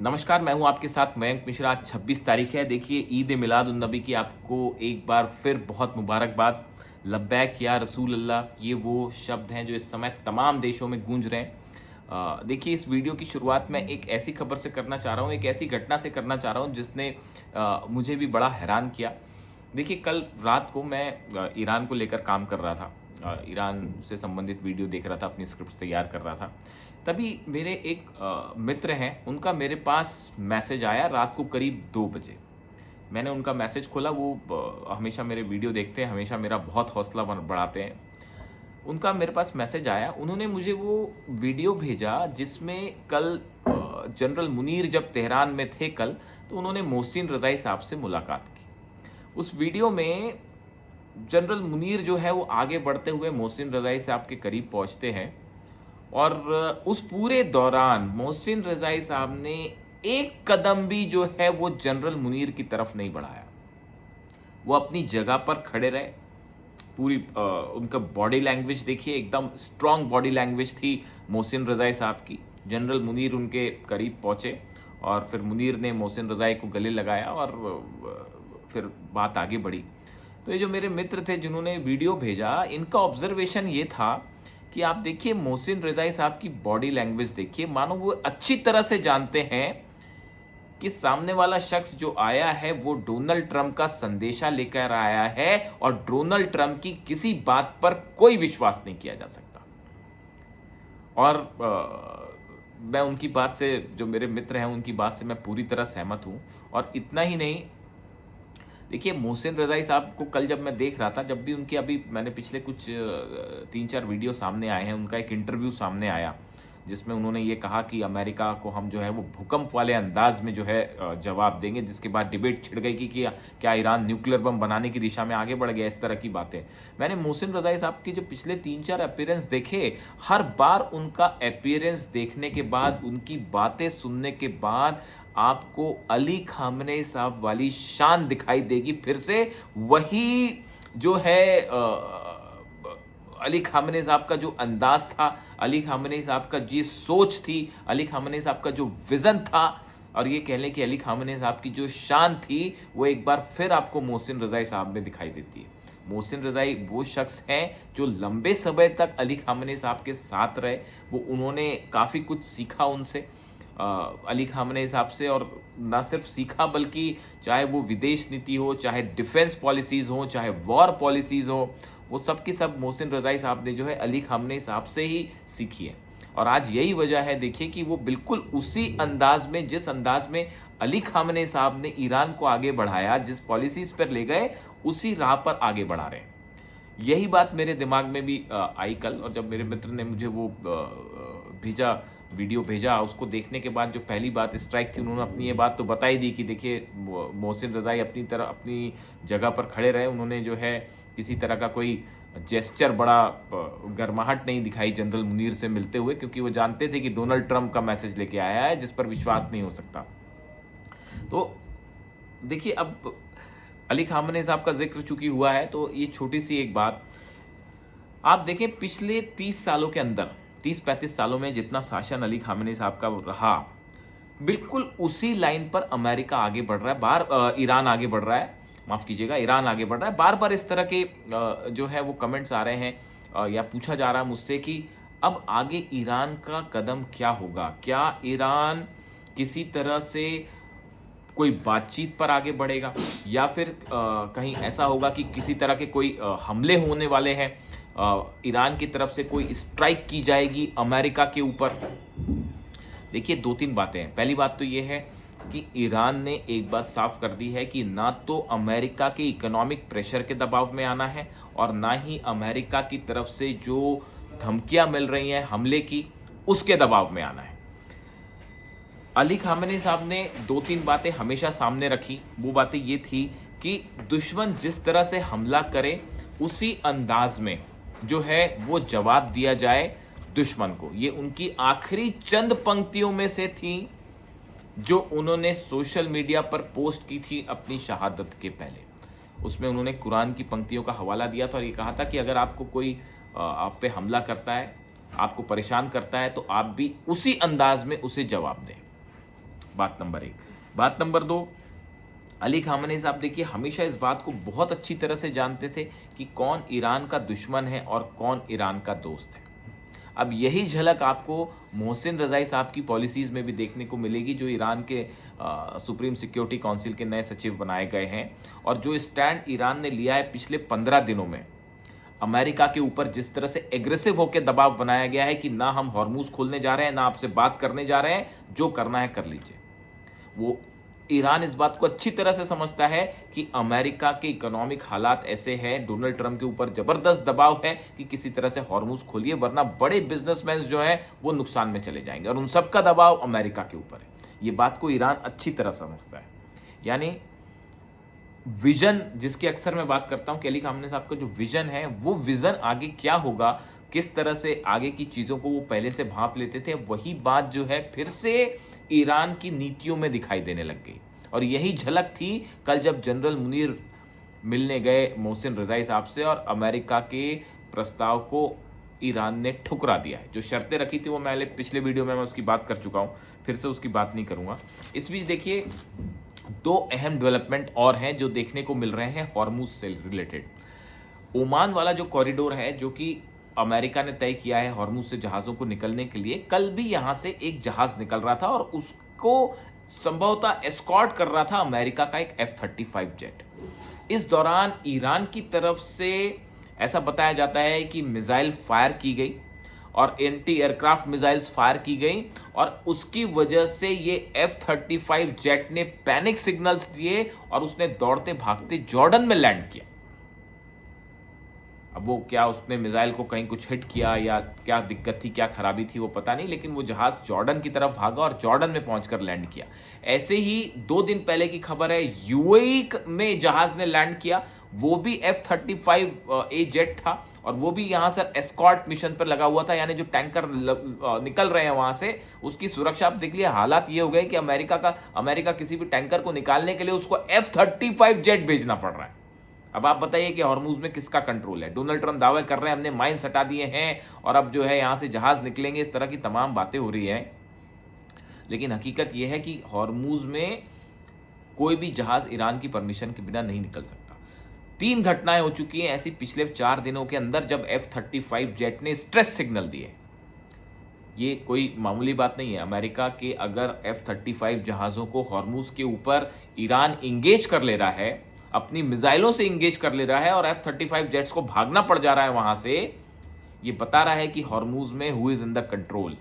नमस्कार, मैं हूं आपके साथ मयंक मिश्रा। आज 26 तारीख है। देखिए, ईद मिलाद उन नबी की आपको एक बार फिर बहुत मुबारकबाद। लब्बैक या रसूल अल्लाह, ये वो शब्द हैं जो इस समय तमाम देशों में गूंज रहे हैं। देखिए, इस वीडियो की शुरुआत मैं एक ऐसी खबर से करना चाह रहा हूँ, एक ऐसी घटना से करना चाह रहा हूँ जिसने मुझे भी बड़ा हैरान किया। देखिए, कल रात को मैं ईरान को लेकर काम कर रहा था। ईरान से संबंधित वीडियो देख रहा था, अपनी स्क्रिप्ट तैयार कर रहा था। तभी मेरे एक मित्र हैं, उनका मेरे पास मैसेज आया रात को करीब 2 बजे। मैंने उनका मैसेज खोला। वो हमेशा मेरे वीडियो देखते हैं, हमेशा मेरा बहुत हौसला बढ़ाते हैं। उनका मेरे पास मैसेज आया, उन्होंने मुझे वो वीडियो भेजा जिसमें कल जनरल मुनीर जब तेहरान में थे कल, तो उन्होंने मोहसिन रज़ाई साहब से मुलाकात की। उस वीडियो में जनरल मुनीर जो है वो आगे बढ़ते हुए मोहसिन रज़ाई साहब के करीब पहुंचते हैं और उस पूरे दौरान मोहसिन रज़ाई साहब ने एक कदम भी जो है वो जनरल मुनीर की तरफ नहीं बढ़ाया। वो अपनी जगह पर खड़े रहे। पूरी उनका बॉडी लैंग्वेज देखिए, एकदम स्ट्रांग बॉडी लैंग्वेज थी मोहसिन रज़ाई साहब की। जनरल मुनीर उनके करीब पहुंचे और फिर मुनीर ने मोहसिन रज़ाई को गले लगाया और फिर बात आगे बढ़ी। तो ये जो मेरे मित्र थे जिन्होंने वीडियो भेजा, इनका ऑब्जर्वेशन ये था कि आप देखिए मोहसिन रज़ाई साहब की बॉडी लैंग्वेज देखिए, मानो वो अच्छी तरह से जानते हैं कि सामने वाला शख्स जो आया है वो डोनाल्ड ट्रंप का संदेशा लेकर आया है और डोनाल्ड ट्रंप की किसी बात पर कोई विश्वास नहीं किया जा सकता। और मैं उनकी बात से, जो मेरे मित्र हैं उनकी बात से मैं पूरी तरह सहमत हूं। और इतना ही नहीं, देखिए मोहसिन रज़ाई साहब को कल जब मैं देख रहा था, जब भी उनकी, अभी मैंने पिछले कुछ 3-4 वीडियो सामने आए हैं, उनका एक इंटरव्यू सामने आया जिसमें उन्होंने ये कहा कि अमेरिका को हम जो है वो भूकंप वाले अंदाज में जो है जवाब देंगे, जिसके बाद डिबेट छिड़ गई कि क्या ईरान न्यूक्लियर बम बनाने की दिशा में आगे बढ़ गया, इस तरह की बातें। मैंने मोहसिन रज़ाई साहब के जो पिछले 3-4 अपीयरेंस देखे, हर बार उनका अपीयरेंस देखने के बाद, उनकी बातें सुनने के बाद आपको अली खामनेई साहब वाली शान दिखाई देगी। फिर से वही जो है अली खामनेई साहब का जो अंदाज था, अली खामनेई साहब का जी सोच थी, अली खामनेई साहब का जो विजन था, और ये कह लें कि अली खामनेई साहब की जो शान थी, वो एक बार फिर आपको मोहसिन रज़ाई साहब में दिखाई देती है। मोहसिन रज़ाई वो शख्स हैं जो लंबे समय तक अली खामनेई साहब के साथ रहे। वो उन्होंने काफ़ी कुछ सीखा उनसे, अली खामनेई साहब से। और ना सिर्फ सीखा, बल्कि चाहे वो विदेश नीति हो, चाहे डिफेंस पॉलिसीज़ हो, चाहे वॉर पॉलिसीज़ हो, वो सब की सब मोहसिन रज़ाई साहब ने जो है अली खामनेई साहब से ही सीखी है। और आज यही वजह है, देखिए, कि वो बिल्कुल उसी अंदाज में, जिस अंदाज में अली खामनेई साहब ने ईरान को आगे बढ़ाया, जिस पॉलिसीज़ पर ले गए, उसी राह पर आगे बढ़ा रहे हैं। यही बात मेरे दिमाग में भी आई कल। और जब मेरे मित्र ने मुझे वो भेजा, वीडियो भेजा, उसको देखने के बाद जो पहली बात स्ट्राइक थी, उन्होंने अपनी ये बात तो बता ही दी कि देखिए मोहसिन रज़ाई अपनी जगह पर खड़े रहे। उन्होंने जो है किसी तरह का कोई जेस्चर, बड़ा गर्माहट नहीं दिखाई जनरल मुनीर से मिलते हुए, क्योंकि वो जानते थे कि डोनाल्ड ट्रंप का मैसेज लेके आया है जिस पर विश्वास नहीं हो सकता। तो देखिए, अब अली खामनेई साहब का जिक्र चूंकि हुआ है, तो ये छोटी सी एक बात आप देखें, पिछले 30 सालों के अंदर, 30-35 सालों में जितना शासन अली खामनेई साहब का रहा, बिल्कुल उसी लाइन पर अमेरिका आगे बढ़ रहा है, ईरान आगे बढ़ रहा है, माफ़ कीजिएगा, ईरान आगे बढ़ रहा है। बार बार इस तरह के जो है वो कमेंट्स आ रहे हैं, या पूछा जा रहा है मुझसे कि अब आगे ईरान का कदम क्या होगा, क्या ईरान किसी तरह से कोई बातचीत पर आगे बढ़ेगा, या फिर कहीं ऐसा होगा कि किसी तरह के कोई हमले होने वाले हैं, ईरान की तरफ से कोई स्ट्राइक की जाएगी अमेरिका के ऊपर। देखिए, 2-3 बातें हैं। पहली बात तो ये है कि ईरान ने एक बात साफ कर दी है कि ना तो अमेरिका के इकोनॉमिक प्रेशर के दबाव में आना है, और ना ही अमेरिका की तरफ से जो धमकियां मिल रही हैं हमले की, उसके दबाव में आना है। अली खामनेई साहब ने 2-3 बातें हमेशा सामने रखी। वो बातें ये थी कि दुश्मन जिस तरह से हमला करे, उसी अंदाज में जो है वो जवाब दिया जाए दुश्मन को। ये उनकी आखिरी चंद पंक्तियों में से थी जो उन्होंने सोशल मीडिया पर पोस्ट की थी अपनी शहादत के पहले। उसमें उन्होंने कुरान की पंक्तियों का हवाला दिया था और ये कहा था कि अगर आपको कोई आप पे हमला करता है, आपको परेशान करता है, तो आप भी उसी अंदाज में उसे जवाब दें। बात नंबर एक। बात नंबर दो, अली खामनेई साहब देखिए हमेशा इस बात को बहुत अच्छी तरह से जानते थे कि कौन ईरान का दुश्मन है और कौन ईरान का दोस्त है। अब यही झलक आपको मोहसिन रज़ाई साहब की पॉलिसीज़ में भी देखने को मिलेगी, जो ईरान के सुप्रीम सिक्योरिटी काउंसिल के नए सचिव बनाए गए हैं, और जो स्टैंड ईरान ने लिया है पिछले 15 दिनों में अमेरिका के ऊपर, जिस तरह से एग्रेसिव होकर दबाव बनाया गया है कि ना हम हॉर्मूज खोलने जा रहे हैं, ना आपसे बात करने जा रहे हैं, जो करना है कर लीजिए। वो ईरान इस बात को अच्छी तरह से समझता है कि अमेरिका के इकोनॉमिक हालात ऐसे हैं, डोनाल्ड ट्रंप के ऊपर जबरदस्त दबाव है कि किसी तरह से हॉर्मूज खोलिए, वरना बड़े बिजनेसमैन जो हैं वो नुकसान में चले जाएंगे, और उन सबका दबाव अमेरिका के ऊपर है। ये बात को ईरान अच्छी तरह समझता है। यानी विजन, जिसकी अक्सर मैं बात करता हूं कि अली खामनेई साहब का जो विजन है, वो विजन आगे क्या होगा, किस तरह से आगे की चीज़ों को वो पहले से भांप लेते थे, वही बात जो है फिर से ईरान की नीतियों में दिखाई देने लग गई। और यही झलक थी कल जब जनरल मुनीर मिलने गए मोहसिन रज़ाई साहब से, और अमेरिका के प्रस्ताव को ईरान ने ठुकरा दिया है। जो शर्तें रखी थी वो मैंने पिछले वीडियो में मैं उसकी बात कर चुका हूँ, फिर से उसकी बात नहीं करूँगा। इस बीच देखिए दो अहम डेवलपमेंट और हैं जो देखने को मिल रहे हैं हॉर्मूज से रिलेटेड। ओमान वाला जो कॉरिडोर है, जो कि अमेरिका ने तय किया है हॉर्मूज से जहाज़ों को निकलने के लिए, कल भी यहाँ से एक जहाज़ निकल रहा था और उसको संभवतः एस्कॉर्ट कर रहा था अमेरिका का एक F-35 जेट। इस दौरान ईरान की तरफ से ऐसा बताया जाता है कि मिसाइल फायर की गई और एंटी एयरक्राफ्ट मिसाइल्स फायर की गई, और उसकी वजह से ये F-35 जेट ने पैनिक सिग्नल्स दिए और उसने दौड़ते भागते जॉर्डन में लैंड किया। अब वो क्या उसने मिसाइल को कहीं कुछ हिट किया या क्या दिक्कत थी, क्या खराबी थी, वो पता नहीं, लेकिन वो जहाज जॉर्डन की तरफ भागा और जॉर्डन में पहुंचकर लैंड किया। ऐसे ही 2 दिन पहले की खबर है, यूएई में जहाज ने लैंड किया, वो भी F-35A जेट था, और वो भी यहाँ से एस्कॉर्ट मिशन पर लगा हुआ था। यानी जो टैंकर निकल रहे हैं वहां से, उसकी सुरक्षा आप देख लिया। हालात ये हो गए कि अमेरिका किसी भी टैंकर को निकालने के लिए उसको F-35 जेट भेजना पड़ रहा है। अब आप बताइए कि हॉर्मूज में किसका कंट्रोल है? डोनाल्ड ट्रंप दावे कर रहे हैं हमने माइंस हटा दिए हैं और अब जो है यहां से जहाज निकलेंगे, इस तरह की तमाम बातें हो रही हैं, लेकिन हकीकत यह है कि हॉर्मूज में कोई भी जहाज ईरान की परमिशन के बिना नहीं निकल सकता। 3 घटनाएं हो चुकी हैं ऐसी पिछले 4 दिनों के अंदर, जब F-35 जेट ने स्ट्रेस सिग्नल दिए। ये कोई मामूली बात नहीं है। अमेरिका के अगर F-35 जहाज़ों को हॉर्मूज के ऊपर ईरान इंगेज कर ले रहा है, अपनी मिसाइलों से इंगेज कर ले रहा है, और F-35 जेट्स को भागना पड़ जा रहा है वहां से, ये बता रहा है कि हॉर्मूज में who is in the control.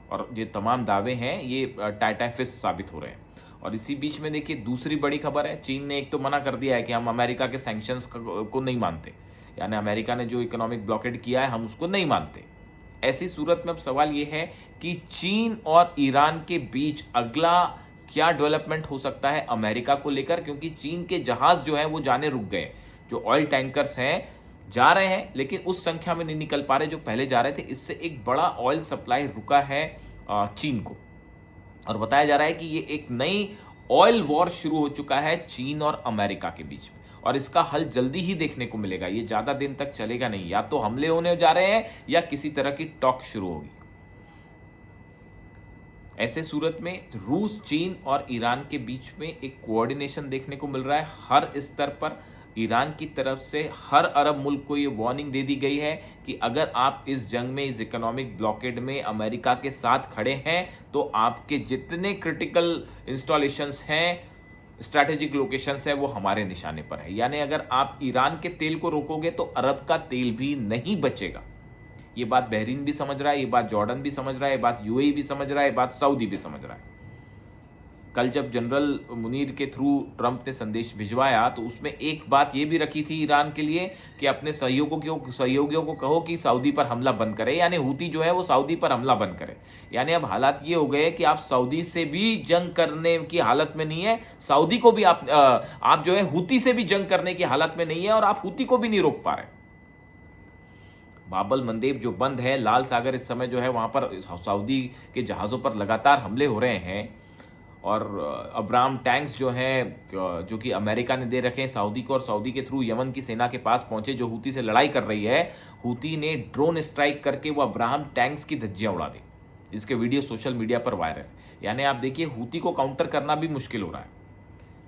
और ये तमाम दावे हैं, ये टाइटाफिस साबित हो रहे हैं। और इसी बीच में देखिए दूसरी बड़ी खबर है, चीन ने एक तो मना कर दिया है कि हम अमेरिका के सैंक्शंस को नहीं मानते, यानी अमेरिका ने जो इकोनॉमिक ब्लॉकेड किया है हम उसको नहीं मानते। ऐसी सूरत में अब सवाल ये है कि चीन और ईरान के बीच अगला क्या डेवलपमेंट हो सकता है अमेरिका को लेकर, क्योंकि चीन के जहाज जो हैं वो जाने रुक गए। जो ऑयल टैंकर्स हैं जा रहे हैं, लेकिन उस संख्या में नहीं निकल पा रहे जो पहले जा रहे थे। इससे एक बड़ा ऑयल सप्लाई रुका है चीन को, और बताया जा रहा है कि ये एक नई ऑयल वॉर शुरू हो चुका है चीन और अमेरिका के बीच में, और इसका हल जल्दी ही देखने को मिलेगा। ये ज्यादा दिन तक चलेगा नहीं, या तो हमले होने जा रहे हैं या किसी तरह की टॉक शुरू होगी। ऐसे सूरत में रूस, चीन और ईरान के बीच में एक कोऑर्डिनेशन देखने को मिल रहा है हर स्तर पर। ईरान की तरफ से हर अरब मुल्क को ये वार्निंग दे दी गई है कि अगर आप इस जंग में, इस इकोनॉमिक ब्लॉकेड में अमेरिका के साथ खड़े हैं, तो आपके जितने क्रिटिकल इंस्टॉलेशंस हैं, स्ट्रैटेजिक लोकेशंस है, वो हमारे निशाने पर है। यानी अगर आप ईरान के तेल को रोकोगे तो अरब का तेल भी नहीं बचेगा। ये बात बहरीन भी समझ रहा है, ये बात जॉर्डन भी समझ रहा है, ये बात यूएई भी समझ रहा है, ये बात सऊदी भी समझ रहा है। कल जब जनरल मुनीर के थ्रू ट्रंप ने संदेश भिजवाया, तो उसमें एक बात ये भी रखी थी ईरान के लिए कि अपने सहयोगियों को कहो कि सऊदी पर हमला बंद करे, यानी हूती जो है वो सऊदी पर हमला बंद करे। यानी अब हालात ये हो गए कि आप सऊदी से भी जंग करने की हालत में नहीं है, सऊदी को भी आप जो है हूती से भी जंग करने की हालत में नहीं है, और आप हूती को भी नहीं रोक पा रहे। बाबल मंदेब जो बंद है, लाल सागर इस समय जो है वहां पर सऊदी के जहाज़ों पर लगातार हमले हो रहे हैं, और अब्राम टैंक्स जो हैं जो कि अमेरिका ने दे रखे हैं सऊदी को, और सऊदी के थ्रू यमन की सेना के पास पहुंचे जो हूती से लड़ाई कर रही है। हूती ने ड्रोन स्ट्राइक करके वो अब्राहम टैंक्स की धज्जियां उड़ा दी। जिसके वीडियो सोशल मीडिया पर वायरल। यानी आप देखिए हूती को काउंटर करना भी मुश्किल हो रहा है,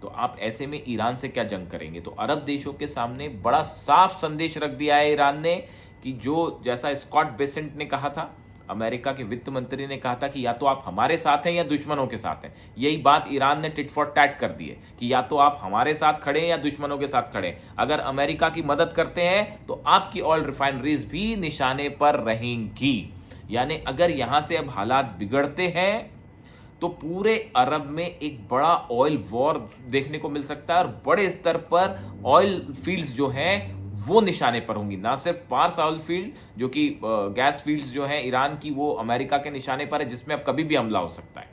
तो आप ऐसे में ईरान से क्या जंग करेंगे। तो अरब देशों के सामने बड़ा साफ संदेश रख दिया है ईरान ने कि जो जैसा स्कॉट बेसेंट ने कहा था, अमेरिका के वित्त मंत्री ने कहा था कि या तो आप हमारे साथ हैं या दुश्मनों के साथ हैं। यही बात ईरान ने टिट फॉर टैट कर दी है कि या तो आप हमारे साथ खड़े हैं या दुश्मनों के साथ खड़े हैं। अगर अमेरिका की मदद करते हैं तो आपकी ऑयल रिफाइनरीज भी निशाने पर रहेंगी। यानी अगर यहां से अब हालात बिगड़ते हैं तो पूरे अरब में एक बड़ा ऑयल वॉर देखने को मिल सकता है और बड़े स्तर पर ऑयल फील्ड्स जो हैं वो निशाने पर होंगी। ना सिर्फ पार्स ऑयल फील्ड जो कि गैस फील्ड्स जो हैं ईरान की, वो अमेरिका के निशाने पर है, जिसमें अब कभी भी हमला हो सकता है।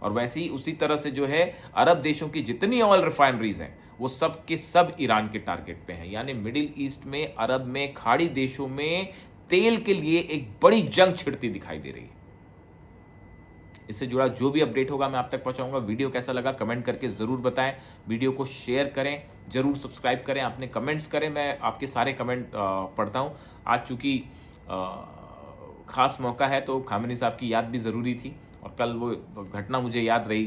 और वैसे ही उसी तरह से जो है अरब देशों की जितनी ऑयल रिफाइनरीज हैं वो सब के सब ईरान के टारगेट पे हैं। यानी मिडिल ईस्ट में, अरब में, खाड़ी देशों में तेल के लिए एक बड़ी जंग छिड़ती दिखाई दे रही है। इससे जुड़ा जो भी अपडेट होगा मैं आप तक पहुंचाऊंगा। वीडियो कैसा लगा कमेंट करके ज़रूर बताएं, वीडियो को शेयर करें, ज़रूर सब्सक्राइब करें, आपने कमेंट्स करें, मैं आपके सारे कमेंट पढ़ता हूं। आज चूँकि ख़ास मौका है तो खामेनी साहब की याद भी ज़रूरी थी और कल वो घटना मुझे याद रही।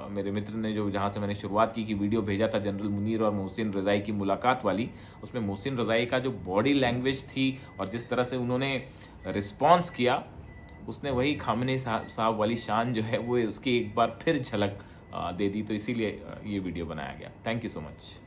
मेरे मित्र ने जो जहाँ से मैंने शुरुआत की कि वीडियो भेजा था जनरल मुनीर और मोहसिन रज़ाई की मुलाकात वाली, उसमें मोहसिन रज़ाई का जो बॉडी लैंग्वेज थी और जिस तरह से उन्होंने रिस्पॉन्स किया, उसने वही खामने साहब वाली शान जो है वो उसकी एक बार फिर झलक दे दी। तो इसीलिए ये वीडियो बनाया गया। Thank you so much.